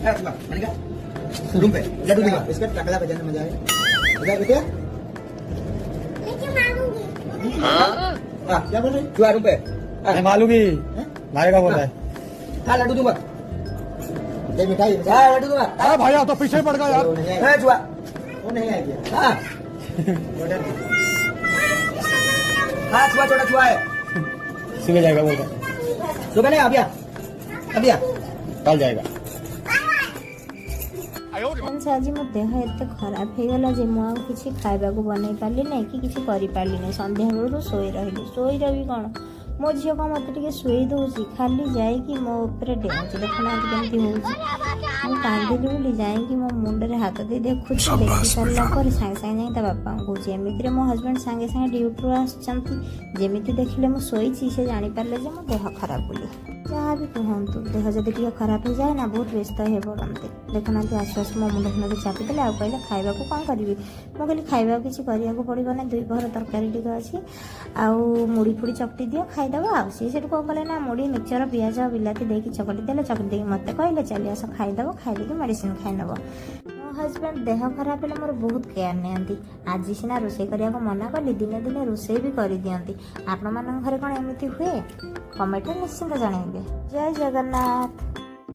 Room पे लड्डू दूंगा biscuit टकला बजाने मजा आएगा मजा बेटे क्या बोल रही जुआ रूम पे मालूंगी मारेगा बोल रहा है। हाँ लड्डू दूंगा मिठाई लड्डू दूंगा। अरे भैया तो पीछे पड़ गया यार। जुआ वो नहीं आएगी। हाँ हाँ छुआ छोटा छुआ है सुबह जाएगा बोलता सुबह नहीं अभी कल जाएगा। आज मो देह एत खराब हो गला जे मु किसी खाइबा को बनई पारली नहीं कि किसी करि पारली नहीं। संध्या बेलू शोई रही रही कौन मो झील को मत टे शुई दूसरी खाली जाकि मो उपरे डेउची देखना केमती हो कांदिली बोली जाकि मो मुंडे हाथ दे देखुची देखी सारा पर सागे सागे जाई बापा कहूँ एमती मो हजबैंड सागे सागे ड्यूटी आसमी देखिले मु शोई से जापारे मो देह खराब बोली जहाँ भी कहतु देह जदि टे खराब हो जाए ना बहुत व्यस्त हो पड़ते देखुना आसु आसु मो मुंड फुंड चापिदेले आ कहले खाइबा को कौन करी मु कहली खाइबा किसी करिया पड़ो ना 2 घर तरकारी टी अच्छी आउ मुड़ी फुड़ी चकटी दियो खाईदेव आ सी कौन कले ना मुड़ी मिक्सचर पियाज बिलाती देकी चकटी देले चकटी देकी मत कहले चली आस खाईदेव खाइले मेडिसिन खाईनेब। मो हजबैंड देह खराब है मोर बहुत केयर नियंती आज सीना रोषे करिया को मना कली दिने दिने रोषे भी कर दियंती आपण मान घरे कौन एमती हुए कमेंट निश्चिंत जणाइबे। जय जगन्नाथ।